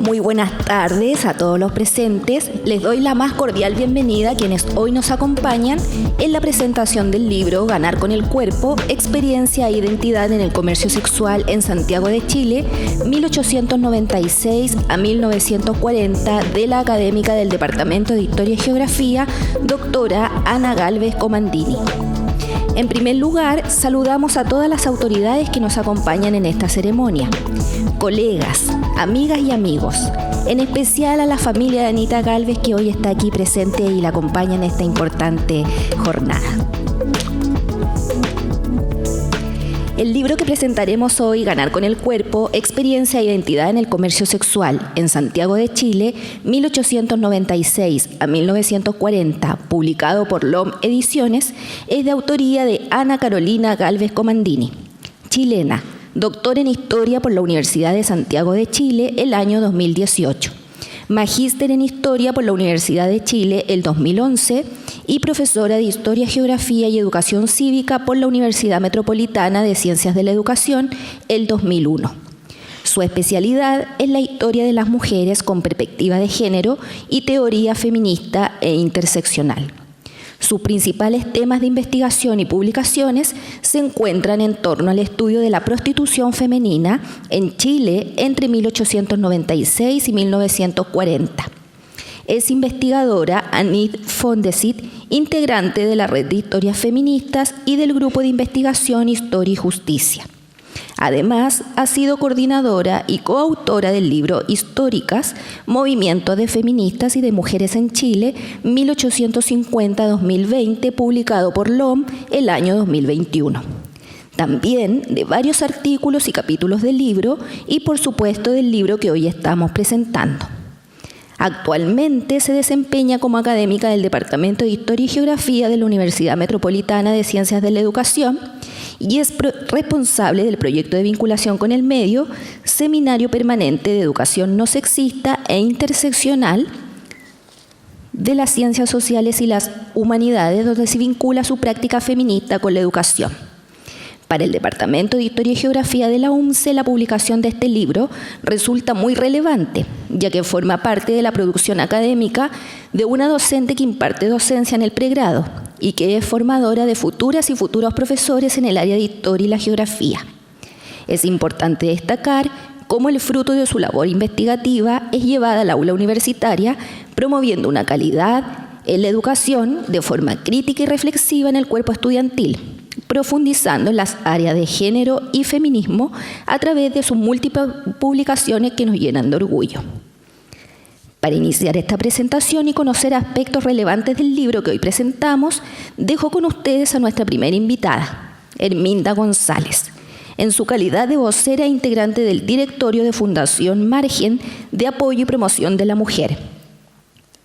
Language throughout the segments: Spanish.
Muy buenas tardes a todos los presentes. Les doy la más cordial bienvenida a quienes hoy nos acompañan en la presentación del libro Ganar con el Cuerpo, Experiencia e Identidad en el Comercio Sexual en Santiago de Chile, 1896 a 1940, de la académica del Departamento de Historia y Geografía, doctora Ana Gálvez Comandini. En primer lugar, saludamos a todas las autoridades que nos acompañan en esta ceremonia, colegas, amigas y amigos, en especial a la familia de Anita Gálvez, que hoy está aquí presente y la acompaña en esta importante jornada. El libro que presentaremos hoy, Ganar con el Cuerpo, Experiencia e Identidad en el Comercio Sexual en Santiago de Chile, 1896 a 1940, publicado por LOM Ediciones, es de autoría de Ana Carolina Gálvez Comandini, chilena, doctor en Historia por la Universidad de Santiago de Chile el año 2018, magíster en Historia por la Universidad de Chile el 2011 y profesora de Historia, Geografía y Educación Cívica por la Universidad Metropolitana de Ciencias de la Educación el 2001. Su especialidad es la historia de las mujeres con perspectiva de género y teoría feminista e interseccional. Sus principales temas de investigación y publicaciones se encuentran en torno al estudio de la prostitución femenina en Chile entre 1896 y 1940. Es investigadora Anit Fondesit, integrante de la Red de Historias Feministas y del Grupo de Investigación Historia y Justicia. Además, ha sido coordinadora y coautora del libro Históricas, Movimiento de Feministas y de Mujeres en Chile, 1850-2020, publicado por LOM el año 2021. También de varios artículos y capítulos del libro y, por supuesto, del libro que hoy estamos presentando. Actualmente se desempeña como académica del Departamento de Historia y Geografía de la Universidad Metropolitana de Ciencias de la Educación y es responsable del proyecto de vinculación con el medio, Seminario Permanente de Educación No Sexista e Interseccional de las Ciencias Sociales y las Humanidades, donde se vincula su práctica feminista con la educación. Para el Departamento de Historia y Geografía de la UMCE, la publicación de este libro resulta muy relevante, ya que forma parte de la producción académica de una docente que imparte docencia en el pregrado y que es formadora de futuras y futuros profesores en el área de Historia y la Geografía. Es importante destacar cómo el fruto de su labor investigativa es llevada al aula universitaria, promoviendo una calidad en la educación de forma crítica y reflexiva en el cuerpo estudiantil, profundizando en las áreas de género y feminismo a través de sus múltiples publicaciones que nos llenan de orgullo. Para iniciar esta presentación y conocer aspectos relevantes del libro que hoy presentamos, dejo con ustedes a nuestra primera invitada, Herminda González, en su calidad de vocera e integrante del directorio de Fundación Margen de Apoyo y Promoción de la Mujer,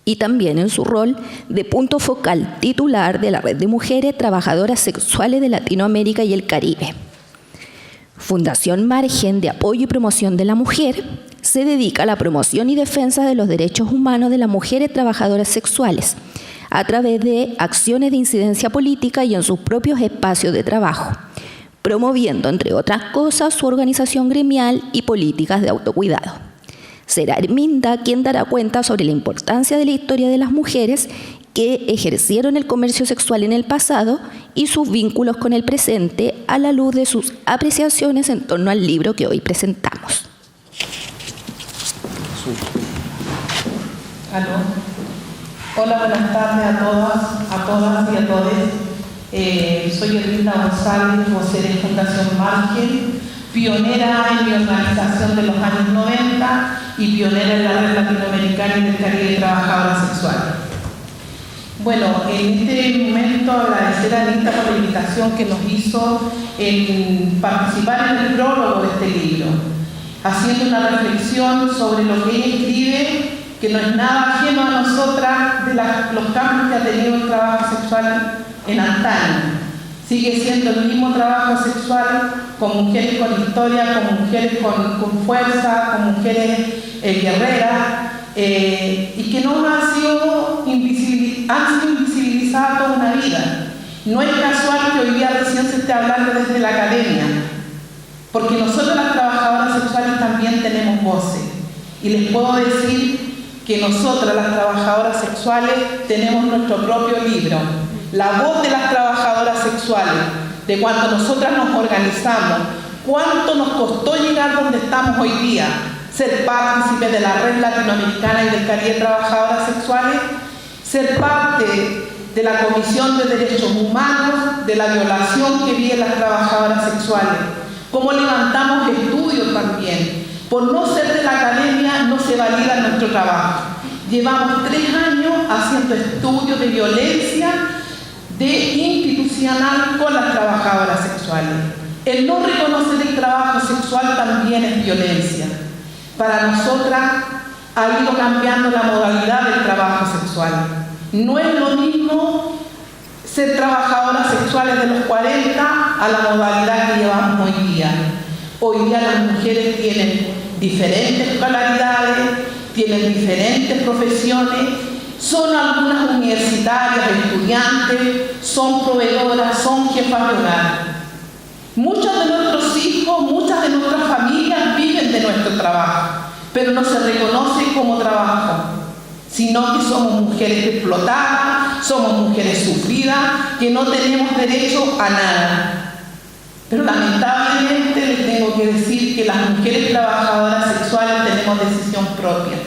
y también en su rol de punto focal titular de la Red de Mujeres Trabajadoras Sexuales de Latinoamérica y el Caribe. Fundación Margen de Apoyo y Promoción de la Mujer se dedica a la promoción y defensa de los derechos humanos de las mujeres trabajadoras sexuales a través de acciones de incidencia política y en sus propios espacios de trabajo, promoviendo, entre otras cosas, su organización gremial y políticas de autocuidado. Será Herminda quien dará cuenta sobre la importancia de la historia de las mujeres que ejercieron el comercio sexual en el pasado y sus vínculos con el presente a la luz de sus apreciaciones en torno al libro que hoy presentamos. ¿Aló? Hola, buenas tardes a todas y a todos. Soy Herminda González, vocera de Fundación Margen, pionera en mi organización de los años 90 y pionera en la Red Latinoamericana y del Caribe de Trabajadoras Sexuales. Bueno, en este momento agradecer a Anita por la invitación que nos hizo en participar en el prólogo de este libro, haciendo una reflexión sobre lo que ella escribe, que no es nada ajeno a nosotras de los cambios que ha tenido el trabajo sexual en antaño. Sigue siendo el mismo trabajo sexual con mujeres con historia, con mujeres con fuerza, con mujeres guerreras, y que no han sido invisibilizadas toda una vida. No es casual que hoy día recién se Y les puedo decir que nosotras, las trabajadoras sexuales, tenemos nuestro propio libro, La voz de las trabajadoras sexuales, de cuando nosotras nos organizamos, cuánto nos costó llegar donde estamos hoy día, ser partícipes de la Red Latinoamericana y del Caribe de Trabajadoras Sexuales, ser parte de la Comisión de Derechos Humanos, de la violación que viven las trabajadoras sexuales, cómo levantamos estudios también. Por no ser de la academia no se valida nuestro trabajo. Llevamos 3 años haciendo estudios de violencia institucional con las trabajadoras sexuales. El no reconocer el trabajo sexual también es violencia. Para nosotras ha ido cambiando la modalidad del trabajo sexual. No es lo mismo ser trabajadoras sexuales de los 40 a la modalidad que llevamos hoy día. Hoy día las mujeres tienen diferentes escolaridades, tienen diferentes profesiones, son algunas universitarias, estudiantes, son proveedoras, son jefas de hogar. Muchos de nuestros hijos, muchas de nuestras familias viven de nuestro trabajo, pero no se reconoce como trabajo, sino que somos mujeres explotadas, somos mujeres sufridas, que no tenemos derecho a nada. Pero lamentablemente les tengo que decir que las mujeres trabajadoras sexuales tenemos decisión propia.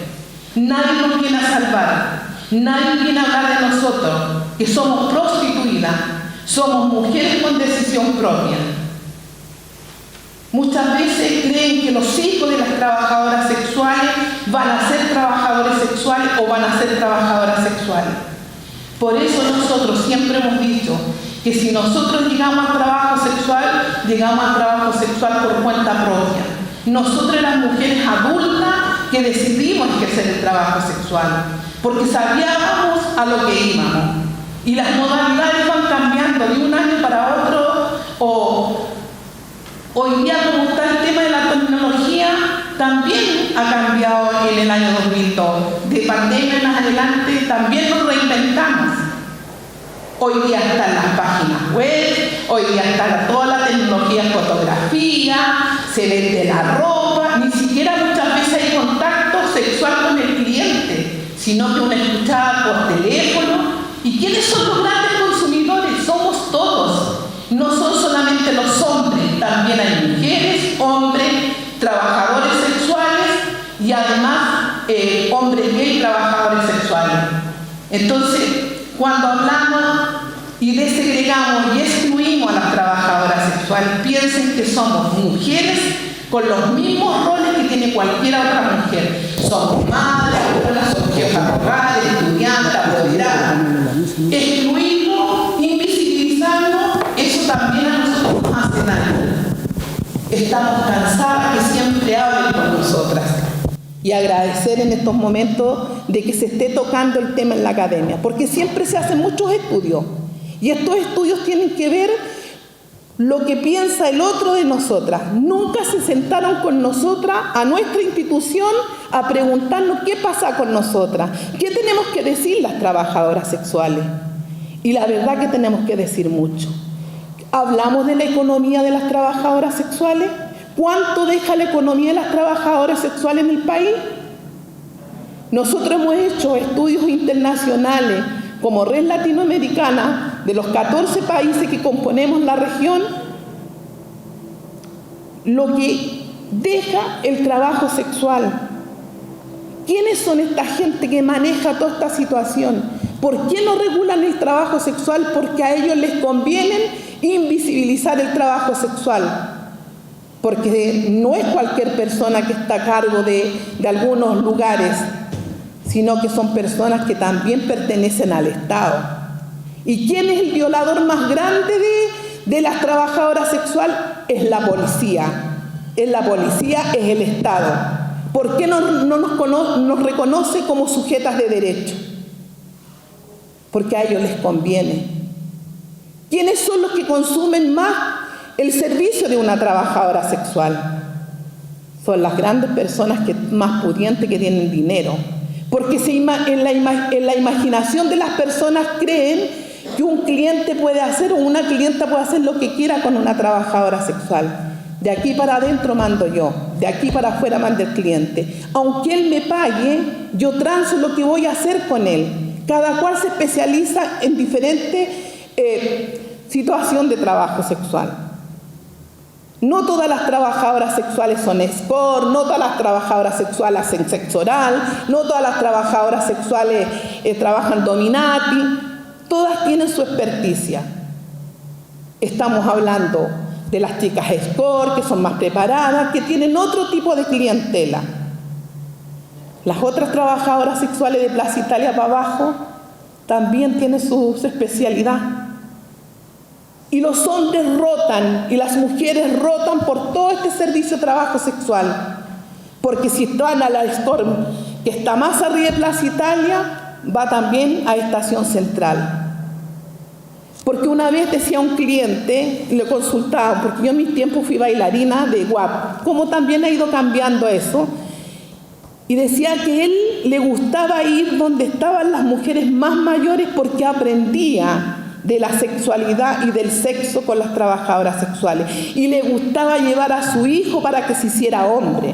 Nadie nos viene a salvar, nadie viene a hablar de nosotros, que somos prostituidas, somos mujeres con decisión propia. Muchas veces creen que los hijos de las trabajadoras sexuales van a ser trabajadores sexuales o van a ser trabajadoras sexuales. Por eso nosotros siempre hemos dicho que si nosotros llegamos al trabajo sexual, llegamos al trabajo sexual por cuenta propia. Nosotros las mujeres adultas que decidimos ejercer el trabajo sexual, porque sabíamos a lo que íbamos. Y las modalidades van cambiando de un año para otro, hoy día, como está el tema de la tecnología, también ha cambiado en el año 2002. De pandemia en adelante también nos reinventamos. Hoy día están las páginas web, hoy día está toda la tecnología en fotografía, se vende la ropa, ni siquiera muchas veces hay contacto sexual con el cliente, sino que una escuchada por teléfono. ¿Y quiénes son los grandes consumidores? Somos todos. No son solamente los hombres, también hay mujeres, hombres, trabajadores sexuales y además hombres gay trabajadores sexuales. Entonces, cuando hablamos y desegregamos y excluimos a las trabajadoras sexuales, piensen que somos mujeres con los mismos roles que tiene cualquier otra mujer. Somos madres, abuelas, somos jefas de hogar, estudiantes, apoderadas. Excluirnos, invisibilizarnos, eso también a nosotros nos hace daño. Estamos cansadas que siempre hablen con nosotras. Y agradecer en estos momentos de que se esté tocando el tema en la academia, porque siempre se hacen muchos estudios. Y estos estudios tienen que ver lo que piensa el otro de nosotras. Nunca se sentaron con nosotras, a nuestra institución, a preguntarnos qué pasa con nosotras, qué tenemos que decir las trabajadoras sexuales. Y la verdad que tenemos que decir mucho. Hablamos de la economía de las trabajadoras sexuales. ¿Cuánto deja la economía de las trabajadoras sexuales en el país? Nosotros hemos hecho estudios internacionales como Red Latinoamericana de los 14 países que componemos la región, lo que deja el trabajo sexual. ¿Quiénes son esta gente que maneja toda esta situación? ¿Por qué no regulan el trabajo sexual? Porque a ellos les conviene invisibilizar el trabajo sexual. Porque no es cualquier persona que está a cargo de algunos lugares, sino que son personas que también pertenecen al Estado. ¿Y quién es el violador más grande de las trabajadoras sexuales? Es la policía. Es la policía, es el Estado. ¿Por qué no nos reconoce como sujetas de derecho? Porque a ellos les conviene. ¿Quiénes son los que consumen más el servicio de una trabajadora sexual? Son las grandes personas más pudientes que tienen dinero. Porque en la imaginación de las personas creen que un cliente puede hacer o una clienta puede hacer lo que quiera con una trabajadora sexual. De aquí para adentro mando yo, de aquí para afuera manda el cliente. Aunque él me pague, yo transo lo que voy a hacer con él. Cada cual se especializa en diferentes situaciones de trabajo sexual. No todas las trabajadoras sexuales son escort, no todas las trabajadoras sexuales hacen sexo oral, no todas las trabajadoras sexuales trabajan dominati, todas tienen su experticia. Estamos hablando de las chicas escort, que son más preparadas, que tienen otro tipo de clientela. Las otras trabajadoras sexuales de Plaza Italia para abajo también tienen su especialidad. Y los hombres rotan y las mujeres rotan por todo este servicio de trabajo sexual. Porque si van a la escort, que está más arriba de Plaza Italia, va también a Estación Central. Porque una vez decía un cliente, le consultaba, porque yo en mis tiempos fui bailarina de guap, como también ha ido cambiando eso, y decía que él le gustaba ir donde estaban las mujeres más mayores porque aprendía de la sexualidad y del sexo con las trabajadoras sexuales, y le gustaba llevar a su hijo para que se hiciera hombre.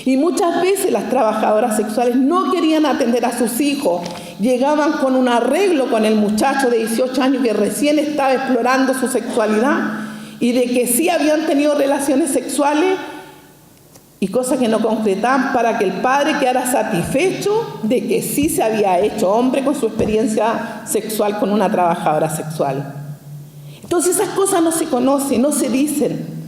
Y muchas veces las trabajadoras sexuales no querían atender a sus hijos, llegaban con un arreglo con el muchacho de 18 años que recién estaba explorando su sexualidad y de que sí habían tenido relaciones sexuales y cosas que no concretaban para que el padre quedara satisfecho de que sí se había hecho hombre con su experiencia sexual con una trabajadora sexual. Entonces esas cosas no se conocen, no se dicen.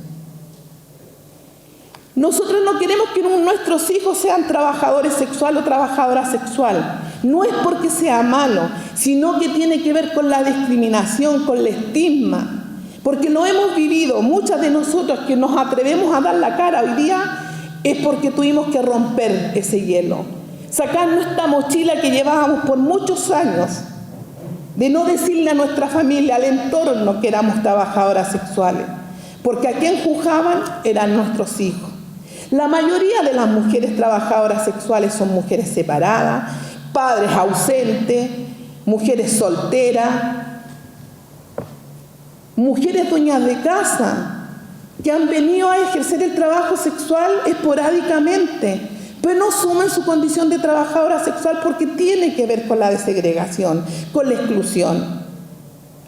Nosotros no queremos que nuestros hijos sean trabajadores sexuales o trabajadoras sexuales. No es porque sea malo, sino que tiene que ver con la discriminación, con el estigma. Porque lo hemos vivido, muchas de nosotros que nos atrevemos a dar la cara hoy día, es porque tuvimos que romper ese hielo. Sacar nuestra mochila que llevábamos por muchos años, de no decirle a nuestra familia, al entorno, que éramos trabajadoras sexuales. Porque a quien juzgaban eran nuestros hijos. La mayoría de las mujeres trabajadoras sexuales son mujeres separadas, padres ausentes, mujeres solteras, mujeres dueñas de casa, que han venido a ejercer el trabajo sexual esporádicamente, pero no asumen su condición de trabajadora sexual porque tiene que ver con la desegregación, con la exclusión.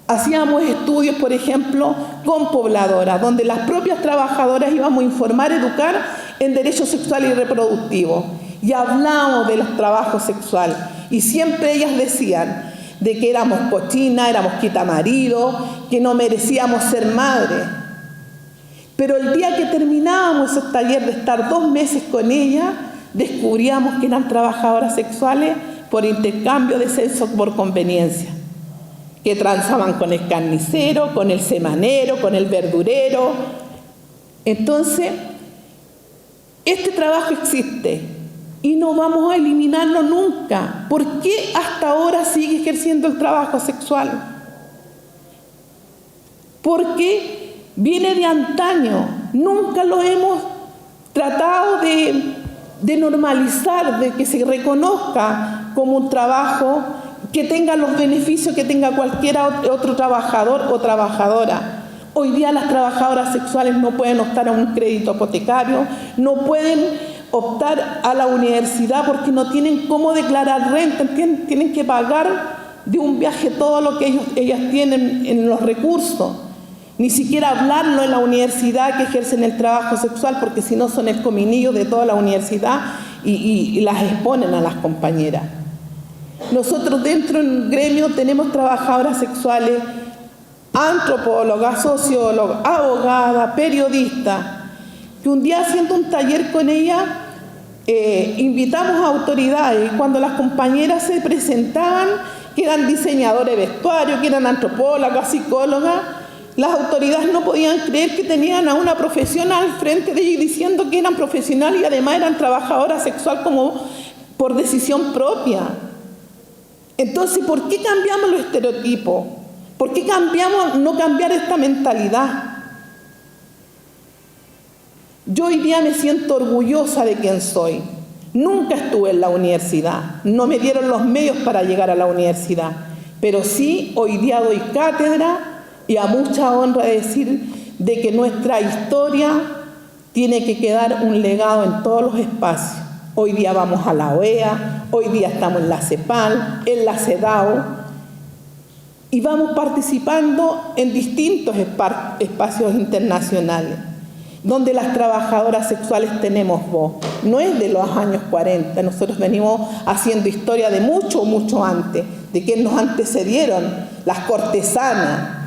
Hacíamos estudios, por ejemplo, con pobladoras, donde las propias trabajadoras íbamos a informar, educar en derechos sexuales y reproductivos. Y hablábamos de los trabajos sexuales. Y siempre ellas decían de que éramos cochinas, éramos quitamaridos, que no merecíamos ser madres. Pero el día que terminábamos esos talleres de estar 2 meses con ellas, descubríamos que eran trabajadoras sexuales por intercambio de sexo por conveniencia. Que transaban con el carnicero, con el semanero, con el verdurero. Entonces, este trabajo existe y no vamos a eliminarlo nunca. ¿Por qué hasta ahora sigue ejerciendo el trabajo sexual? Porque viene de antaño. Nunca lo hemos tratado de normalizar, de que se reconozca como un trabajo que tenga los beneficios que tenga cualquier otro trabajador o trabajadora. Hoy día las trabajadoras sexuales no pueden optar a un crédito hipotecario, no pueden optar a la universidad porque no tienen cómo declarar renta, tienen que pagar de un viaje todo lo que ellas tienen en los recursos. Ni siquiera hablarlo en la universidad que ejercen el trabajo sexual, porque si no son el cominillo de toda la universidad y las exponen a las compañeras. Nosotros dentro del gremio tenemos trabajadoras sexuales, antropólogas, sociólogas, abogadas, periodistas, que un día haciendo un taller con ella, invitamos a autoridades y cuando las compañeras se presentaban, que eran diseñadores de vestuario, que eran antropólogas, psicólogas, las autoridades no podían creer que tenían a una profesional frente de ellos diciendo que eran profesionales y además eran trabajadoras sexuales como por decisión propia. Entonces, ¿por qué cambiamos los estereotipos? ¿Por qué no cambiar esta mentalidad? Yo hoy día me siento orgullosa de quién soy. Nunca estuve en la universidad, no me dieron los medios para llegar a la universidad, pero sí hoy día doy cátedra y a mucha honra de decir de que nuestra historia tiene que quedar un legado en todos los espacios. Hoy día vamos a la OEA, hoy día estamos en la CEPAL, en la CEDAW, y vamos participando en distintos espacios internacionales, donde las trabajadoras sexuales tenemos voz. No es de los años 40, nosotros venimos haciendo historia de mucho, mucho antes, de quienes nos antecedieron, las cortesanas.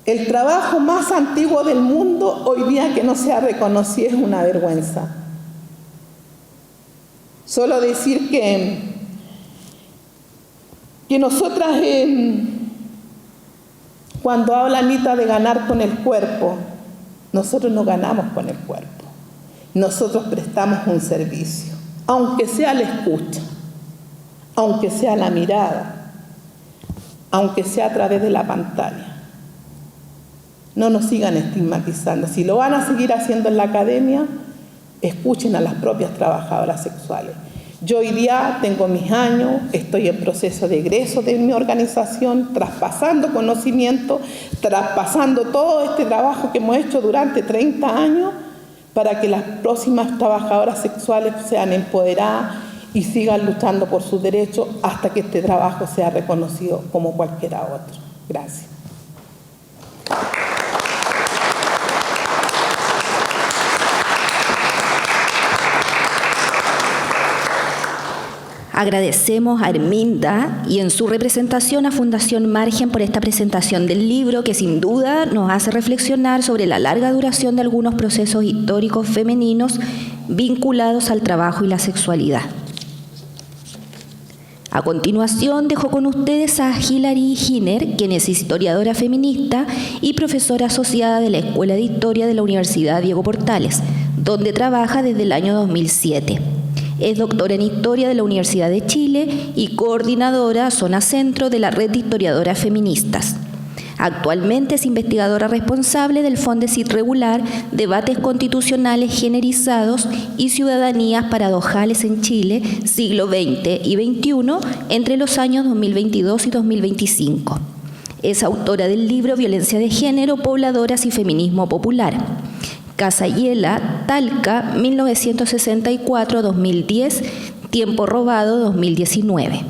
El trabajo más antiguo del mundo, hoy día que no sea reconocido, es una vergüenza. Solo decir que nosotras, cuando habla Anita de ganar con el cuerpo, nosotros no ganamos con el cuerpo. Nosotros prestamos un servicio, aunque sea la escucha, aunque sea la mirada, aunque sea a través de la pantalla. No nos sigan estigmatizando. Si lo van a seguir haciendo en la academia, escuchen a las propias trabajadoras sexuales. Yo hoy día tengo mis años, estoy en proceso de egreso de mi organización, traspasando conocimiento, traspasando todo este trabajo que hemos hecho durante 30 años para que las próximas trabajadoras sexuales sean empoderadas y sigan luchando por sus derechos hasta que este trabajo sea reconocido como cualquiera otro. Gracias. Agradecemos a Arminda y en su representación a Fundación Margen por esta presentación del libro que sin duda nos hace reflexionar sobre la larga duración de algunos procesos históricos femeninos vinculados al trabajo y la sexualidad. A continuación dejo con ustedes a Hilary Giner, quien es historiadora feminista y profesora asociada de la Escuela de Historia de la Universidad Diego Portales, donde trabaja desde el año 2007. Es doctora en Historia de la Universidad de Chile y coordinadora Zona Centro de la Red de Historiadoras Feministas. Actualmente es investigadora responsable del Fondesit Regular, Debates Constitucionales Generizados y Ciudadanías Paradojales en Chile, siglo XX y XXI, entre los años 2022 y 2025. Es autora del libro Violencia de Género, Pobladoras y Feminismo Popular. Casayela, Talca, 1964-2010, Tiempo Robado, 2019.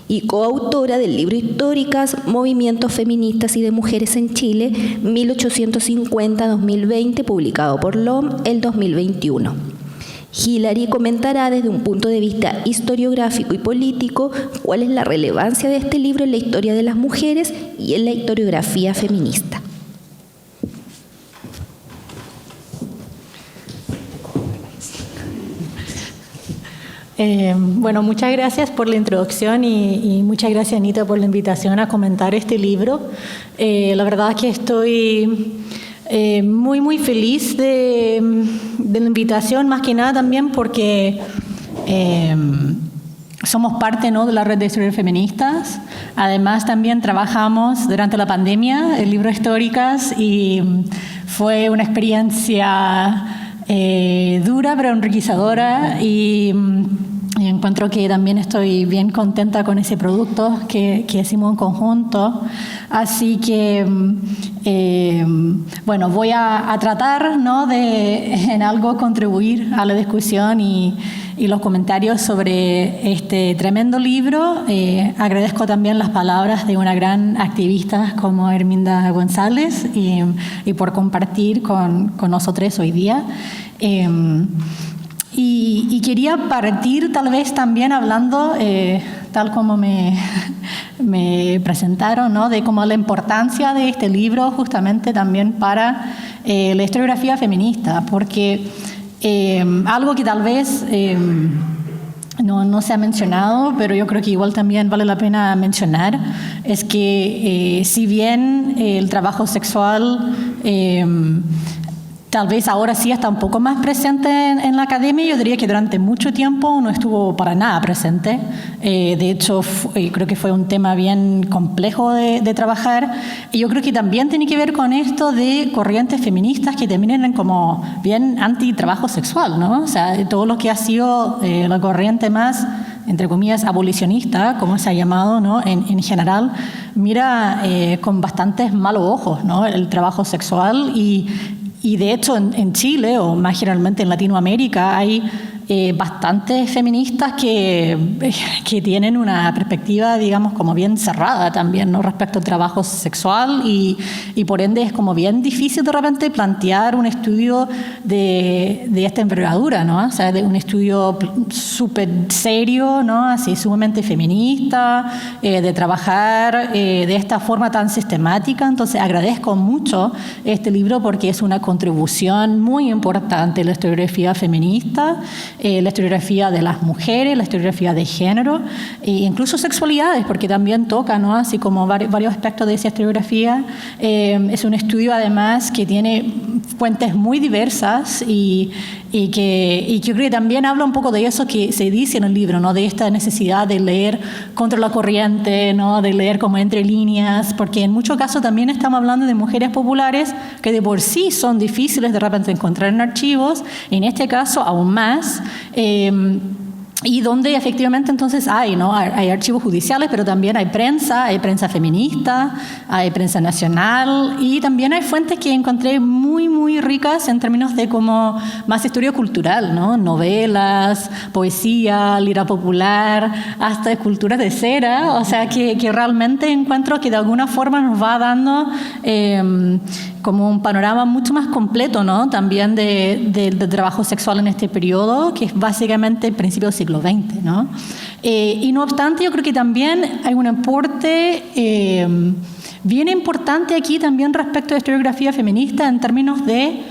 Y coautora del libro Históricas, Movimientos Feministas y de Mujeres en Chile, 1850-2020, publicado por LOM el 2021. Hilary comentará desde un punto de vista historiográfico y político cuál es la relevancia de este libro en la historia de las mujeres y en la historiografía feminista. Bueno, muchas gracias por la introducción y muchas gracias, Anita, por la invitación a comentar este libro. La verdad es que estoy muy, muy feliz de la invitación, más que nada también porque somos parte, ¿no?, de la red de historiadores feministas. Además, también trabajamos durante la pandemia el libro Históricas y fue una experiencia dura pero enriquecedora y encuentro que también estoy bien contenta con ese producto que hicimos en conjunto. Así que, bueno, voy a tratar, ¿no?, de en algo contribuir a la discusión y los comentarios sobre este tremendo libro. Agradezco también las palabras de una gran activista como Arminda González y por compartir con nosotros hoy día. Y quería partir tal vez también hablando, tal como me presentaron, ¿no?, de cómo la importancia de este libro justamente también para la historiografía feminista, porque algo que tal vez no se ha mencionado, pero yo creo que igual también vale la pena mencionar, es que si bien el trabajo sexual tal vez ahora sí está un poco más presente en la academia, yo diría que durante mucho tiempo no estuvo para nada presente. De hecho, creo que fue un tema bien complejo de trabajar. Y yo creo que también tiene que ver con esto de corrientes feministas que también eran como bien anti-trabajo sexual, ¿no? O sea, todo lo que ha sido la corriente más entre comillas, abolicionista, como se ha llamado, ¿no? en general, mira con bastantes malos ojos, ¿no? el trabajo sexual y de hecho en Chile o más generalmente en Latinoamérica hay bastantes feministas que tienen una perspectiva, digamos, como bien cerrada también, ¿no? respecto al trabajo sexual y por ende es como bien difícil de repente plantear un estudio de esta envergadura, ¿no? O sea, de un estudio súper serio, ¿no? Así sumamente feminista, de trabajar de esta forma tan sistemática. Entonces agradezco mucho este libro porque es una contribución muy importante a la historiografía feminista, la historiografía de las mujeres, la historiografía de género e incluso sexualidades, porque también toca, ¿no? Así como varios aspectos de esa historiografía. Es un estudio además que tiene fuentes muy diversas y que yo creo que también habla un poco de eso que se dice en el libro, ¿no? De esta necesidad de leer contra la corriente, ¿no? De leer como entre líneas, porque en muchos casos también estamos hablando de mujeres populares que de por sí son difíciles de repente encontrar en archivos, en este caso aún más, y donde efectivamente entonces hay, ¿no? Hay archivos judiciales, pero también hay prensa feminista, hay prensa nacional y también hay fuentes que encontré muy, muy ricas en términos de como más historia cultural, ¿no? Novelas, poesía, lira popular, hasta esculturas de cera, o sea que realmente encuentro que de alguna forma nos va dando como un panorama mucho más completo, ¿no? También del trabajo sexual en este periodo, que es básicamente el principio del siglo XX, ¿no? Y no obstante, yo creo que también hay un aporte bien importante aquí también respecto a la historiografía feminista en términos de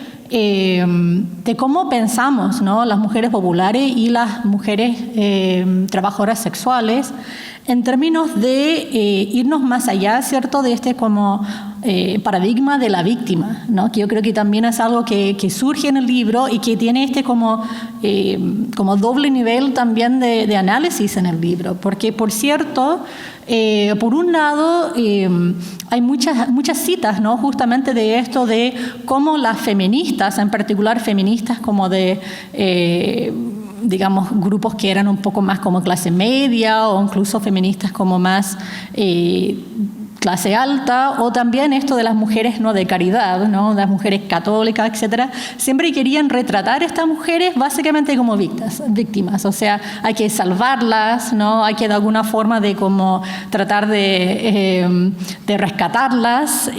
cómo pensamos, ¿no? Las mujeres populares y las mujeres trabajadoras sexuales en términos de irnos más allá, ¿cierto?, de este como paradigma de la víctima, ¿no? Que yo creo que también es algo que surge en el libro y que tiene este como doble nivel también de análisis en el libro, porque por cierto, por un lado hay muchas citas, ¿no? Justamente de esto de cómo las feministas, en particular feministas como de digamos, grupos que eran un poco más como clase media o incluso feministas como más clase alta, o también esto de las mujeres, ¿no?, de caridad, ¿no?, las mujeres católicas, etcétera, siempre querían retratar a estas mujeres básicamente como víctimas, o sea, hay que salvarlas, ¿no?, hay que de alguna forma de como tratar de rescatarlas,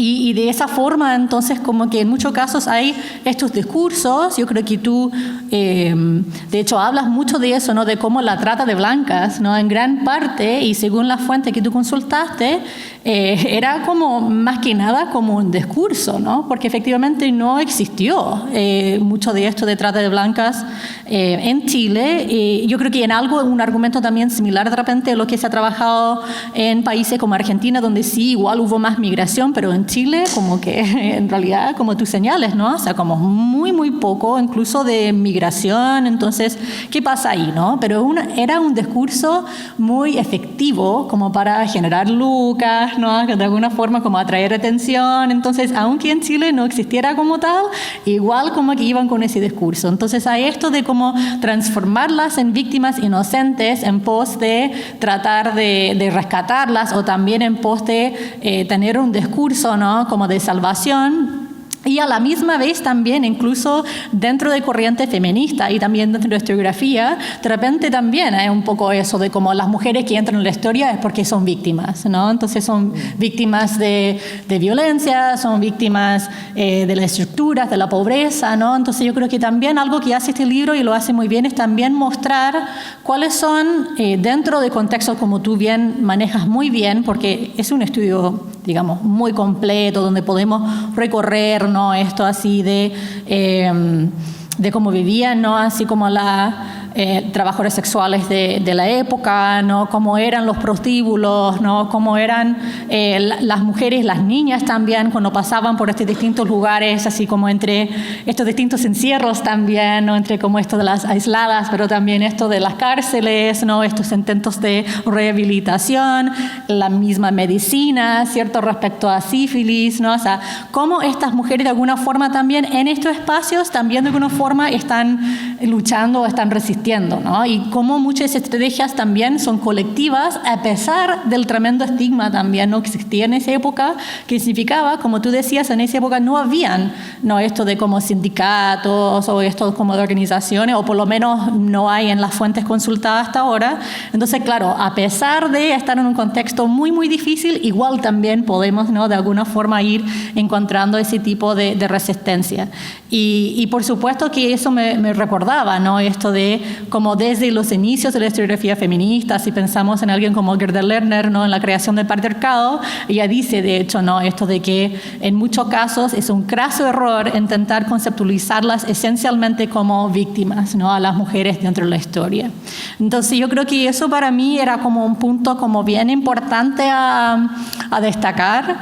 y de esa forma, entonces, como que en muchos casos hay estos discursos, yo creo que tú, de hecho, hablas mucho de eso, ¿no? De cómo la trata de blancas, ¿no? En gran parte, y según la fuente que tú consultaste, era como, más que nada, como un discurso, ¿no? Porque efectivamente no existió mucho de esto de trata de blancas en Chile. Yo creo que en algo, un argumento también similar de repente a lo que se ha trabajado en países como Argentina, donde sí, igual hubo más migración, pero en Chile, como que en realidad, como tú señales, ¿no? O sea, como muy, muy poco, incluso de migración. Entonces, ¿qué pasa ahí, no? Pero era un discurso muy efectivo como para generar lucas, ¿no? De alguna forma como atraer atención. Entonces, aunque en Chile no existiera como tal, igual como que iban con ese discurso. Entonces, hay esto de cómo transformarlas en víctimas inocentes en pos de tratar de rescatarlas, o también en pos de tener un discurso, ¿no?, como de salvación. Y a la misma vez también, incluso dentro de corriente feminista y también dentro de la historiografía, de repente también hay un poco eso de como las mujeres que entran en la historia es porque son víctimas, ¿no? Entonces son víctimas de violencia, son víctimas de las estructuras, de la pobreza, ¿no? Entonces yo creo que también algo que hace este libro, y lo hace muy bien, es también mostrar cuáles son, dentro de contextos como tú bien manejas muy bien, porque es un estudio, digamos, muy completo, donde podemos recorrer, ¿no?, esto así de cómo vivían, ¿no?, así como trabajadores sexuales de la época, ¿no?, cómo eran los prostíbulos, ¿no?, cómo eran las mujeres, las niñas también, cuando pasaban por estos distintos lugares, así como entre estos distintos encierros también, ¿no?, entre como esto de las aisladas, pero también esto de las cárceles, ¿no?, estos intentos de rehabilitación, la misma medicina, ¿cierto?, respecto a sífilis, ¿no? O sea, cómo estas mujeres de alguna forma también en estos espacios también de alguna forma están luchando, están resistiendo existiendo, ¿no? Y cómo muchas estrategias también son colectivas a pesar del tremendo estigma también, ¿no?, que existía en esa época, que significaba, como tú decías, en esa época no habían, ¿no?, esto de como sindicatos o esto como de organizaciones, o por lo menos no hay en las fuentes consultadas hasta ahora. Entonces, claro, a pesar de estar en un contexto muy, muy difícil, igual también podemos, ¿no?, de alguna forma ir encontrando ese tipo de resistencia. Y por supuesto que eso me recordaba, ¿no?, esto de como desde los inicios de la historiografía feminista, si pensamos en alguien como Gerda Lerner, ¿no?, en la creación del patriarcado, ella dice, de hecho, ¿no?, esto de que en muchos casos es un craso error intentar conceptualizarlas esencialmente como víctimas, ¿no?, a las mujeres dentro de la historia. Entonces yo creo que eso para mí era como un punto como bien importante a destacar.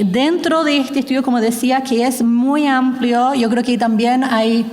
Dentro de este estudio, como decía, que es muy amplio, yo creo que también hay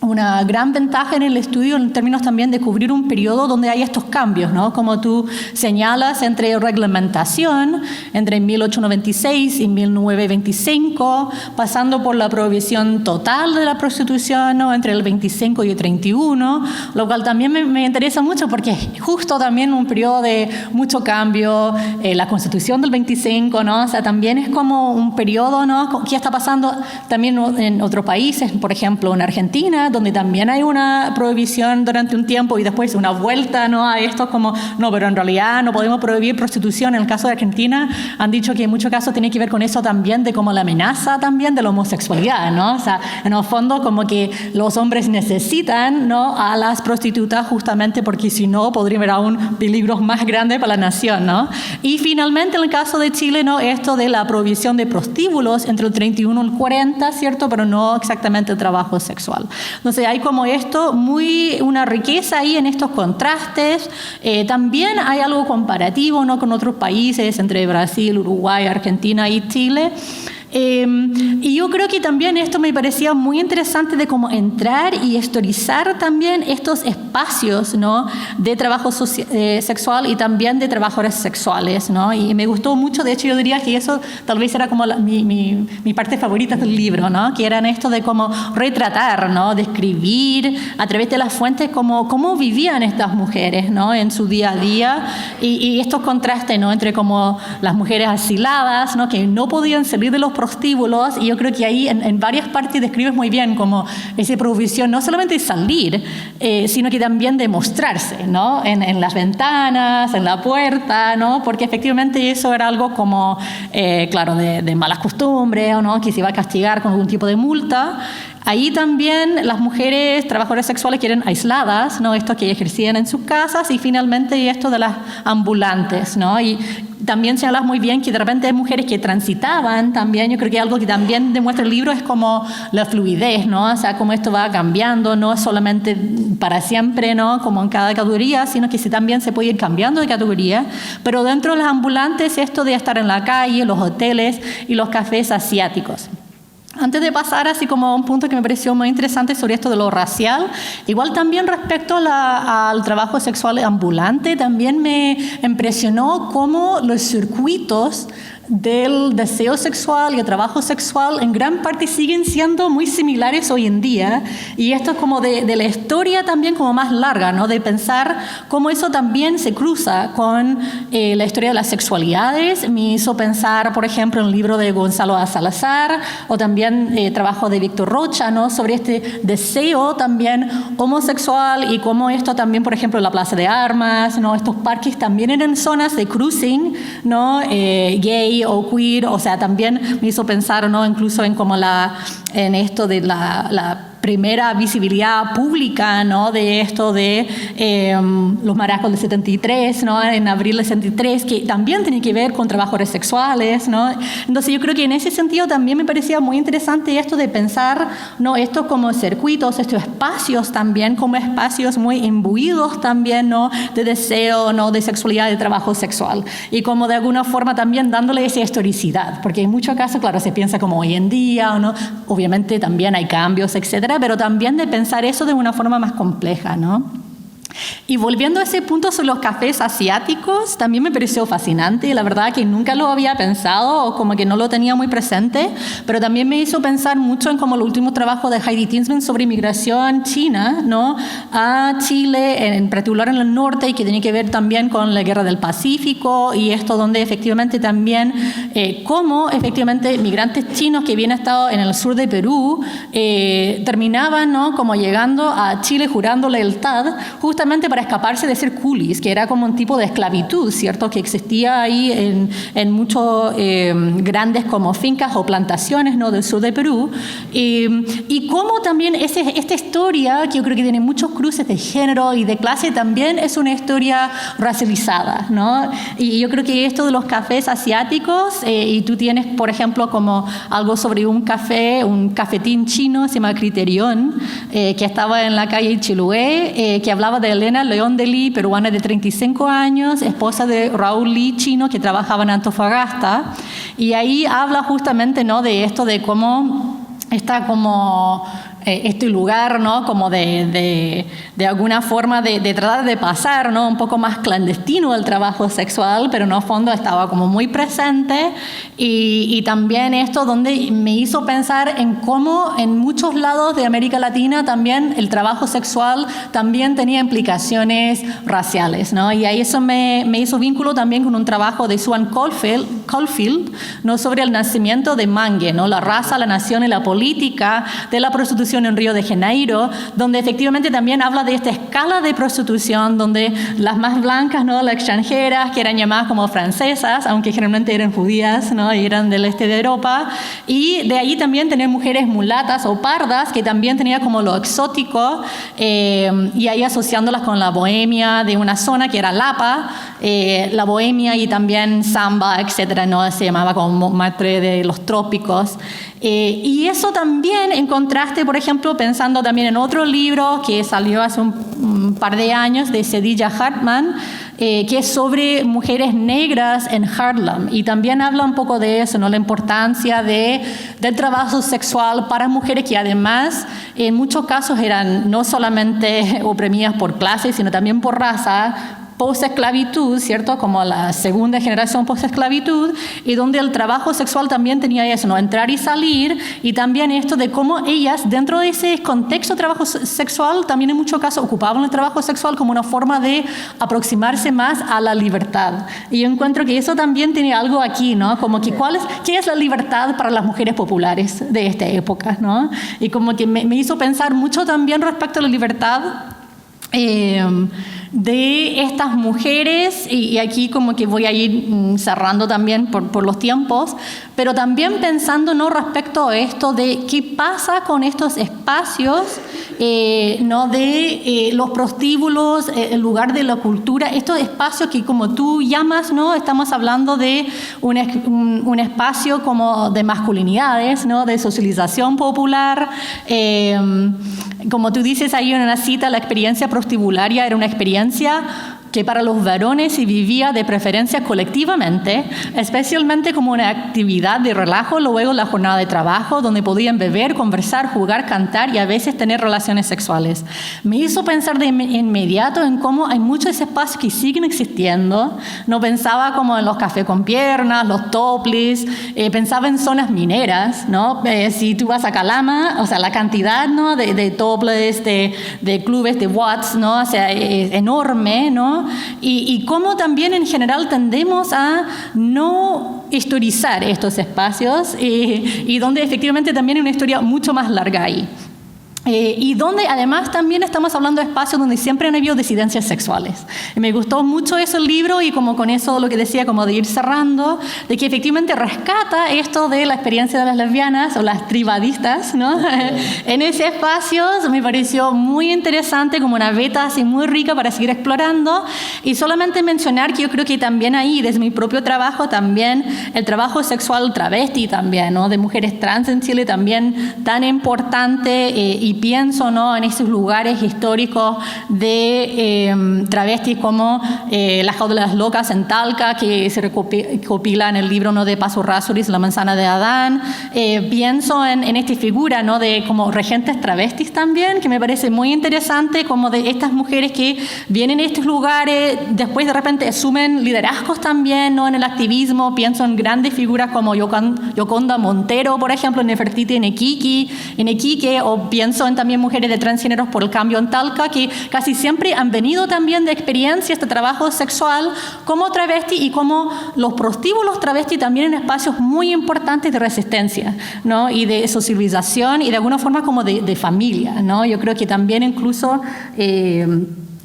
una gran ventaja en el estudio en términos también de cubrir un periodo donde hay estos cambios, ¿no?, como tú señalas, entre reglamentación, entre 1896 y 1925, pasando por la prohibición total de la prostitución, ¿no?, entre el 25 y el 31, lo cual también me interesa mucho porque justo también un periodo de mucho cambio, la Constitución del 25, ¿no?, o sea, también es como un periodo, ¿no?, que está pasando también en otros países, por ejemplo, en Argentina, donde también hay una prohibición durante un tiempo y después una vuelta, ¿no?, a esto como, no, pero en realidad no podemos prohibir prostitución. En el caso de Argentina han dicho que en muchos casos tiene que ver con eso también, de como la amenaza también de la homosexualidad, ¿no? O sea, en el fondo como que los hombres necesitan, ¿no?, a las prostitutas justamente porque si no podría haber aún peligros más grandes para la nación, ¿no? Y finalmente en el caso de Chile, ¿no?, esto de la prohibición de prostíbulos entre el 31 y el 40, ¿cierto?, pero no exactamente el trabajo sexual. Entonces hay como esto, una riqueza ahí en estos contrastes. También hay algo comparativo, ¿no?, con otros países, entre Brasil, Uruguay, Argentina y Chile. Y yo creo que también esto me parecía muy interesante de cómo entrar y historizar también estos espacios, ¿no?, de trabajo sexual y también de trabajadores sexuales, ¿no? Y me gustó mucho, de hecho yo diría que eso tal vez era como mi parte favorita del libro, ¿no?, que eran esto de cómo retratar, ¿no?, describir a través de las fuentes cómo vivían estas mujeres, ¿no?, en su día a día, y estos contrastes, ¿no?, entre como las mujeres asiladas, ¿no?, que no podían salir de los prostíbulos, y yo creo que ahí en varias partes describes muy bien como esa prohibición no solamente de salir, sino que también de mostrarse, ¿no?, en las ventanas, en la puerta, ¿no?, porque efectivamente eso era algo como, claro, de malas costumbres, ¿no?, que se iba a castigar con algún tipo de multa. Ahí también las mujeres trabajadoras sexuales que eran aisladas, ¿no?, esto que ejercían en sus casas, y finalmente esto de las ambulantes, ¿no? Y también señalas muy bien que de repente hay mujeres que transitaban también. Yo creo que algo que también demuestra el libro es como la fluidez, ¿no? O sea, cómo esto va cambiando, no es solamente para siempre, ¿no?, como en cada categoría, sino que sí también se puede ir cambiando de categoría. Pero dentro de los ambulantes, esto de estar en la calle, los hoteles y los cafés asiáticos. Antes de pasar así como a un punto que me pareció muy interesante sobre esto de lo racial, igual también respecto al trabajo sexual ambulante, también me impresionó cómo los circuitos del deseo sexual y el trabajo sexual en gran parte siguen siendo muy similares hoy en día, y esto es como de la historia también como más larga, ¿no?, de pensar cómo eso también se cruza con la historia de las sexualidades. Me hizo pensar, por ejemplo, en el libro de Gonzalo Salazar, o también trabajo de Víctor Rocha, ¿no?, sobre este deseo también homosexual, y cómo esto también, por ejemplo, en la Plaza de Armas, ¿no?, estos parques también eran zonas de cruising, ¿no?, gay o queer. O sea, también me hizo pensar, ¿no?, incluso en esto de la primera visibilidad pública, ¿no?, de esto de los maracos del 73, ¿no?, en abril del 73, que también tiene que ver con trabajadores sexuales, ¿no? Entonces yo creo que en ese sentido también me parecía muy interesante esto de pensar, ¿no?, estos como circuitos, estos espacios también como espacios muy imbuidos también, ¿no?, de deseo, ¿no?, de sexualidad, de trabajo sexual, y como de alguna forma también dándole esa historicidad, porque en muchos casos, claro, se piensa como hoy en día, ¿o no? Obviamente también hay cambios, etcétera, pero también de pensar eso de una forma más compleja, ¿no? Y volviendo a ese punto sobre los cafés asiáticos, también me pareció fascinante. La verdad que nunca lo había pensado o como que no lo tenía muy presente, pero también me hizo pensar mucho en como el último trabajo de Heidi Tinsman sobre inmigración china, ¿no?, a Chile, en particular en el norte, y que tiene que ver también con la Guerra del Pacífico y esto donde efectivamente también cómo efectivamente migrantes chinos que habían estado en el sur de Perú terminaban, ¿no?, como llegando a Chile jurando lealtad justamente para escaparse de ser coolies, que era como un tipo de esclavitud, ¿cierto?, que existía ahí en muchos grandes como fincas o plantaciones, ¿no?, del sur de Perú. Y cómo también esta historia, que yo creo que tiene muchos cruces de género y de clase, también es una historia racializada, ¿no? Y yo creo que esto de los cafés asiáticos, y tú tienes, por ejemplo, como algo sobre un cafetín chino, se llama Criterion, que estaba en la calle Chiloé, que hablaba de Elena León de Lee, peruana de 35 años, esposa de Raúl Lee, chino, que trabajaba en Antofagasta. Y ahí habla justamente, ¿no?, de esto, de cómo está como este lugar, ¿no?, como de alguna forma de tratar de pasar, ¿no?, un poco más clandestino el trabajo sexual, pero en el fondo estaba como muy presente. Y también esto donde me hizo pensar en cómo en muchos lados de América Latina también el trabajo sexual también tenía implicaciones raciales, ¿no? Y ahí eso me hizo vínculo también con un trabajo de Swan Caulfield, ¿no?, sobre el nacimiento de Mangue, ¿no?, la raza, la nación y la política de la prostitución en Río de Janeiro, donde efectivamente también habla de esta escala de prostitución, donde las más blancas, ¿no?, las extranjeras, que eran llamadas como francesas, aunque generalmente eran judías, ¿no?, y eran del este de Europa, y de ahí también tener mujeres mulatas o pardas, que también tenía como lo exótico, y ahí asociándolas con la bohemia de una zona que era Lapa, la bohemia y también samba, etcétera, ¿no?, se llamaba como Montmartre de los trópicos. Y eso también en contraste, por ejemplo, pensando también en otro libro que salió hace un par de años de Sedilla Hartman, que es sobre mujeres negras en Harlem, y también habla un poco de eso, ¿no?, la importancia del trabajo sexual para mujeres que además en muchos casos eran no solamente oprimidas por clase, sino también por raza, post-esclavitud, ¿cierto?, como la segunda generación post-esclavitud, y donde el trabajo sexual también tenía eso, ¿no?, entrar y salir, y también esto de cómo ellas, dentro de ese contexto de trabajo sexual, también en muchos casos ocupaban el trabajo sexual como una forma de aproximarse más a la libertad. Y yo encuentro que eso también tiene algo aquí, ¿no?, como que ¿qué es la libertad para las mujeres populares de esta época, ¿no? Y como que me hizo pensar mucho también respecto a la libertad de estas mujeres, y aquí como que voy a ir cerrando también por los tiempos, pero también pensando, ¿no?, respecto a esto de qué pasa con estos espacios, ¿no?, de los prostíbulos, el lugar de la cultura, estos espacios que como tú llamas, ¿no?, estamos hablando de un espacio como de masculinidades, ¿no?, de socialización popular. Como tú dices ahí en una cita, la experiencia prostibularia era una experiencia que para los varones se vivía de preferencia colectivamente, especialmente como una actividad de relajo luego la jornada de trabajo, donde podían beber, conversar, jugar, cantar y a veces tener relaciones sexuales. Me hizo pensar de inmediato en cómo hay muchos espacios que siguen existiendo. No pensaba como en los cafés con piernas, los topless, pensaba en zonas mineras, ¿no? Si tú vas a Calama, o sea, la cantidad, ¿no?, de topless, de clubes de watts, ¿no?, o sea, es enorme, ¿no? Y cómo también en general tendemos a no historizar estos espacios, y donde efectivamente también hay una historia mucho más larga ahí. Y donde además también estamos hablando de espacios donde siempre han habido disidencias sexuales. Y me gustó mucho ese libro, y como con eso lo que decía, como de ir cerrando, de que efectivamente rescata esto de la experiencia de las lesbianas o las tribadistas, ¿no? En ese espacio me pareció muy interesante, como una beta así muy rica para seguir explorando. Y solamente mencionar que yo creo que también ahí, desde mi propio trabajo, también el trabajo sexual travesti también, ¿no?, de mujeres trans en Chile también tan importante, y pienso, ¿no?, en esos lugares históricos de travestis como las Jaulas Locas en Talca, que se recopila en el libro, ¿no?, de Paso Rasuris, La Manzana de Adán. Pienso en esta figura, ¿no?, de como regentes travestis también, que me parece muy interesante, como de estas mujeres que vienen a estos lugares, después de repente asumen liderazgos también, ¿no?, en el activismo. Pienso en grandes figuras como Yoconda Montero, por ejemplo, en Nefertiti en Iquique, o pienso en también mujeres de transgéneros por el cambio en Talca, que casi siempre han venido también de experiencias de trabajo sexual como travesti, y como los prostíbulos travesti también en espacios muy importantes de resistencia, ¿no?, y de socialización y de alguna forma como de familia, ¿no? Yo creo que también incluso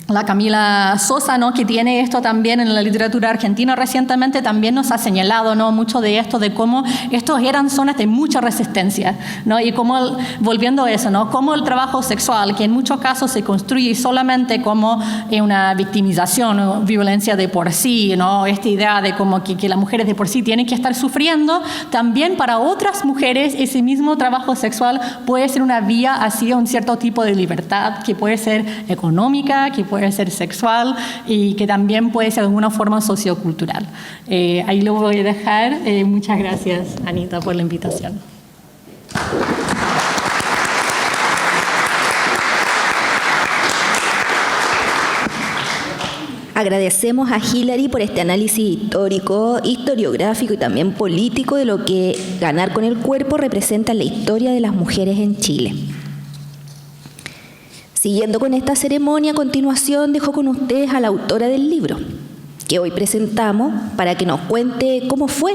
la Camila Sosa, ¿no?, que tiene esto también en la literatura argentina recientemente, también nos ha señalado, ¿no?, mucho de esto, de cómo estos eran zonas de mucha resistencia, ¿no? Y cómo, volviendo a eso, ¿no?, cómo el trabajo sexual, que en muchos casos se construye solamente como una victimización o violencia de por sí, ¿no?, esta idea de como que las mujeres de por sí tienen que estar sufriendo, también para otras mujeres ese mismo trabajo sexual puede ser una vía hacia un cierto tipo de libertad, que puede ser económica, que puede ser sexual, y que también puede ser de alguna forma sociocultural. Ahí lo voy a dejar. Muchas gracias, Anita, por la invitación. Agradecemos a Hilary por este análisis histórico, historiográfico y también político de lo que Ganar con el Cuerpo representa en la historia de las mujeres en Chile. Siguiendo con esta ceremonia, a continuación dejo con ustedes a la autora del libro, que hoy presentamos, para que nos cuente cómo fue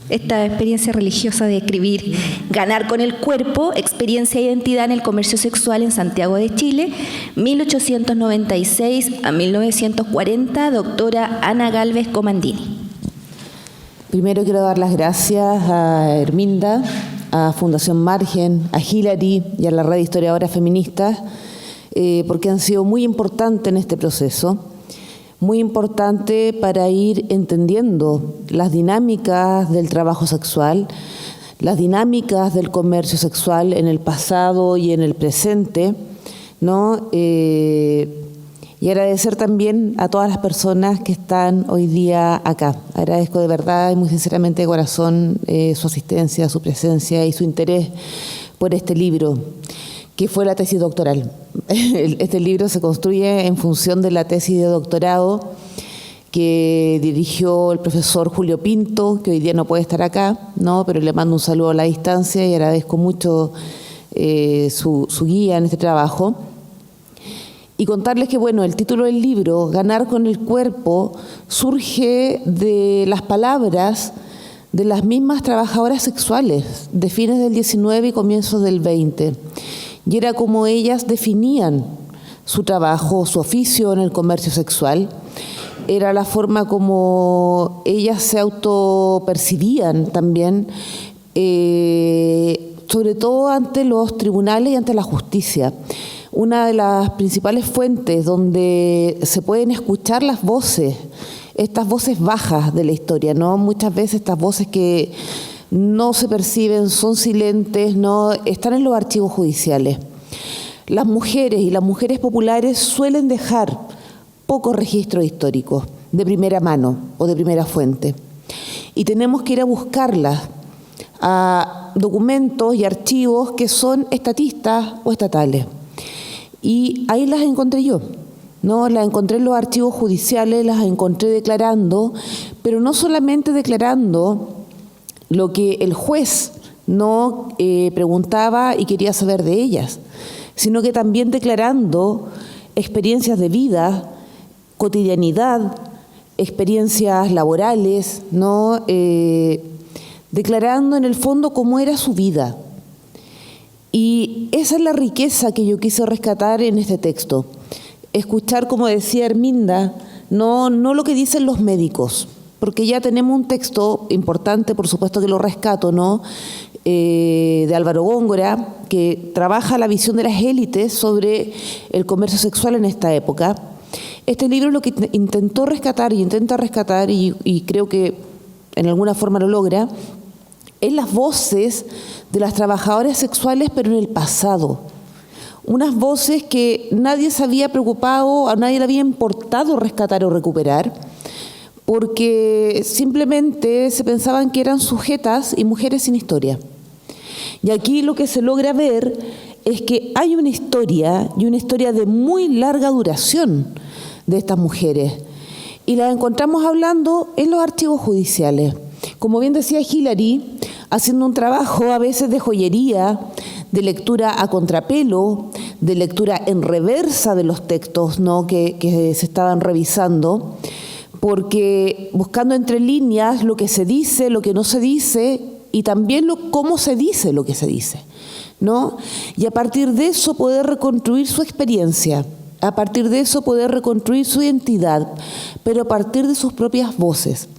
esta experiencia religiosa de escribir Ganar con el Cuerpo, experiencia e identidad en el comercio sexual en Santiago de Chile, 1896 a 1940, doctora Ana Gálvez Comandini. Primero quiero dar las gracias a Herminda, a Fundación Margen, a Hilary y a la Red de Historiadoras Feministas, porque han sido muy importantes en este proceso, muy importante para ir entendiendo las dinámicas del trabajo sexual, las dinámicas del comercio sexual en el pasado y en el presente, ¿no? Y agradecer también a todas las personas que están hoy día acá. Agradezco de verdad y muy sinceramente de corazón su asistencia, su presencia y su interés por este libro, que fue la tesis doctoral. Este libro se construye en función de la tesis de doctorado que dirigió el profesor Julio Pinto, que hoy día no puede estar acá, ¿no?, pero le mando un saludo a la distancia y agradezco mucho su guía en este trabajo. Y contarles que, bueno, el título del libro, Ganar con el Cuerpo, surge de las palabras de las mismas trabajadoras sexuales de fines del 19 y comienzos del 20. Y era como ellas definían su trabajo, su oficio en el comercio sexual. Era la forma como ellas se autopercibían también, sobre todo ante los tribunales y ante la justicia. Una de las principales fuentes donde se pueden escuchar las voces, estas voces bajas de la historia, ¿no? Muchas veces estas voces que no se perciben, son silentes, ¿no?, están en los archivos judiciales. Las mujeres y las mujeres populares suelen dejar pocos registros históricos de primera mano o de primera fuente. Y tenemos que ir a buscarlas a documentos y archivos que son estatistas o estatales. Y ahí las encontré yo, ¿no? Las encontré en los archivos judiciales, las encontré declarando, pero no solamente declarando lo que el juez no preguntaba y quería saber de ellas, sino que también declarando experiencias de vida, cotidianidad, experiencias laborales, ¿no? Declarando en el fondo cómo era su vida. Y esa es la riqueza que yo quise rescatar en este texto. Escuchar, como decía Herminda, no lo que dicen los médicos, porque ya tenemos un texto importante, por supuesto que lo rescato, ¿no?, de Álvaro Góngora, que trabaja la visión de las élites sobre el comercio sexual en esta época. Este libro lo que intentó rescatar y intenta rescatar, y creo que en alguna forma lo logra, es las voces de las trabajadoras sexuales, pero en el pasado. unas voces que nadie se había preocupado, a nadie le había importado rescatar o recuperar, porque simplemente se pensaban que eran sujetas y mujeres sin historia. Y aquí lo que se logra ver es que hay una historia, y una historia de muy larga duración de estas mujeres, y las encontramos hablando en los archivos judiciales. Como bien decía Hilary, haciendo un trabajo a veces de joyería, de lectura a contrapelo, de lectura en reversa de los textos, ¿no?, que se estaban revisando, porque buscando entre líneas lo que se dice, lo que no se dice, y también cómo se dice lo que se dice, ¿no? Y a partir de eso poder reconstruir su experiencia, a partir de eso poder reconstruir su identidad, pero a partir de sus propias voces.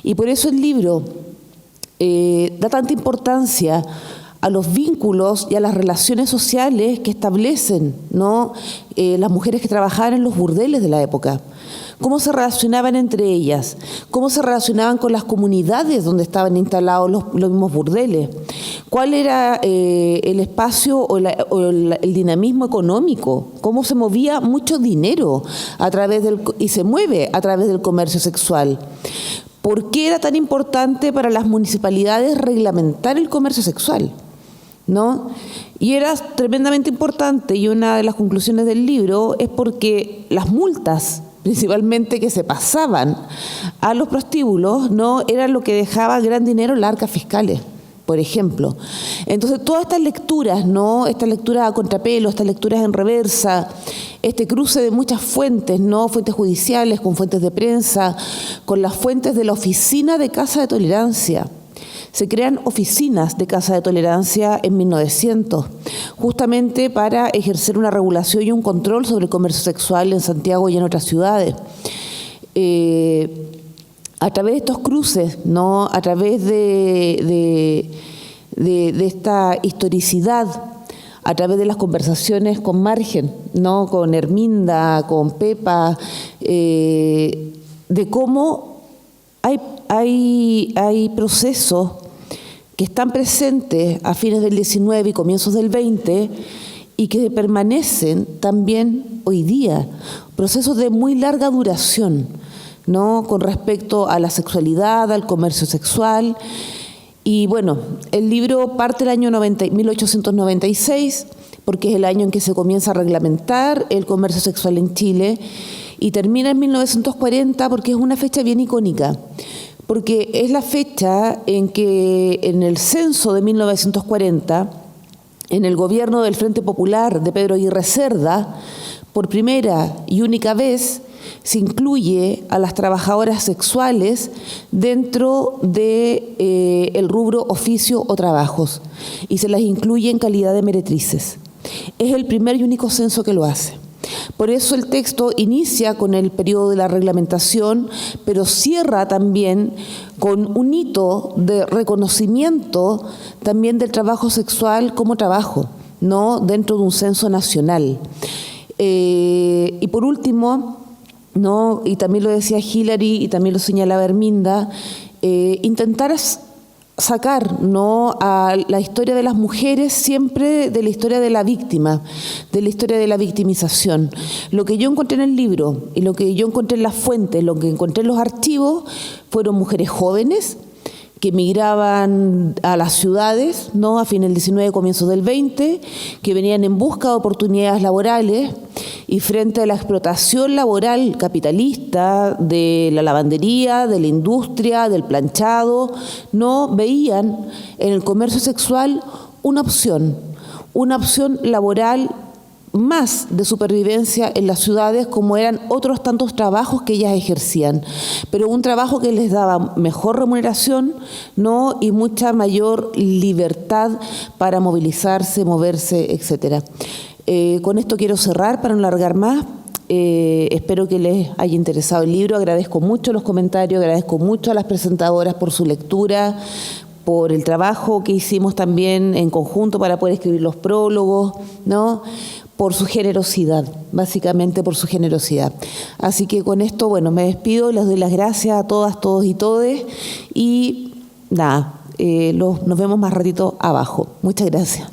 Y por eso el libro da tanta importancia a los vínculos y a las relaciones sociales que establecen, ¿no?, las mujeres que trabajaban en los burdeles de la época. Cómo se relacionaban entre ellas, cómo se relacionaban con las comunidades donde estaban instalados los mismos burdeles, cuál era el espacio o el dinamismo económico, cómo se movía mucho dinero y se mueve a través del comercio sexual. ¿Por qué era tan importante para las municipalidades reglamentar el comercio sexual?, ¿no? Y era tremendamente importante, y una de las conclusiones del libro es porque las multas, principalmente que se pasaban a los prostíbulos, ¿no?, era lo que dejaba gran dinero en las arcas fiscales, por ejemplo. Entonces, todas estas lecturas, ¿no?, estas lecturas a contrapelo, estas lecturas en reversa, este cruce de muchas fuentes, ¿no?, fuentes judiciales con fuentes de prensa, con las fuentes de la Oficina de Casa de Tolerancia. Se crean oficinas de Casa de Tolerancia en 1900, justamente para ejercer una regulación y un control sobre el comercio sexual en Santiago y en otras ciudades. A través de estos cruces, ¿no?, a través de esta historicidad, a través de las conversaciones con Margen, ¿no?, con Herminda, con Pepa, de cómo hay procesos que están presentes a fines del 19 y comienzos del 20 y que permanecen también hoy día, procesos de muy larga duración, ¿no?, con respecto a la sexualidad, al comercio sexual. Y bueno, el libro parte del año 1896, porque es el año en que se comienza a reglamentar el comercio sexual en Chile, y termina en 1940 porque es una fecha bien icónica, porque es la fecha en que en el censo de 1940, en el gobierno del Frente Popular de Pedro Aguirre Cerda, por primera y única vez se incluye a las trabajadoras sexuales dentro de el rubro oficio o trabajos, y se las incluye en calidad de meretrices. Es el primer y único censo que lo hace. Por eso el texto inicia con el periodo de la reglamentación, pero cierra también con un hito de reconocimiento también del trabajo sexual como trabajo, ¿no?, dentro de un censo nacional. Y por último, ¿no?, y también lo decía Hilary y también lo señalaba Herminda, intentar sacar, ¿no?, a la historia de las mujeres siempre de la historia de la víctima, de la historia de la victimización. Lo que yo encontré en el libro y lo que yo encontré en las fuentes, lo que encontré en los archivos, fueron mujeres jóvenes que emigraban a las ciudades, ¿no?, a fines del 19, comienzos del 20, que venían en busca de oportunidades laborales, y frente a la explotación laboral capitalista de la lavandería, de la industria, del planchado, no veían en el comercio sexual una opción laboral más de supervivencia en las ciudades, como eran otros tantos trabajos que ellas ejercían, pero un trabajo que les daba mejor remuneración, ¿no?, y mucha mayor libertad para movilizarse, moverse, etcétera. Con esto quiero cerrar para no alargar más. Espero que les haya interesado el libro. Agradezco mucho los comentarios, agradezco mucho a las presentadoras por su lectura, por el trabajo que hicimos también en conjunto para poder escribir los prólogos, ¿no?, por su generosidad, básicamente por su generosidad. Así que con esto, bueno, me despido, les doy las gracias a todas, todos y todes, y nada, nos vemos más ratito abajo. Muchas gracias.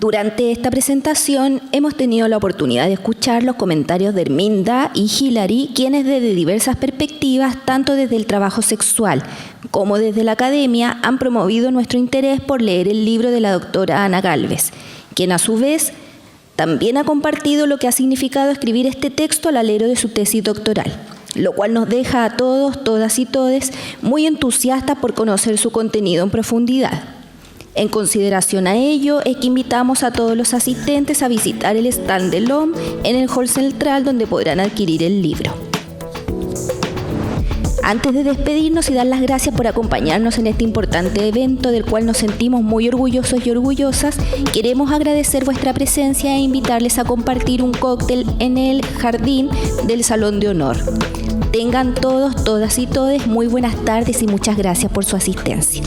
Durante esta presentación hemos tenido la oportunidad de escuchar los comentarios de Herminda y Hilary, quienes desde diversas perspectivas, tanto desde el trabajo sexual como desde la academia, han promovido nuestro interés por leer el libro de la doctora Ana Gálvez, quien a su vez también ha compartido lo que ha significado escribir este texto al alero de su tesis doctoral, lo cual nos deja a todos, todas y todes muy entusiastas por conocer su contenido en profundidad. En consideración a ello, es que invitamos a todos los asistentes a visitar el stand de LOM en el hall central, donde podrán adquirir el libro. Antes de despedirnos y dar las gracias por acompañarnos en este importante evento del cual nos sentimos muy orgullosos y orgullosas, queremos agradecer vuestra presencia e invitarles a compartir un cóctel en el jardín del Salón de Honor. Tengan todos, todas y todes muy buenas tardes y muchas gracias por su asistencia.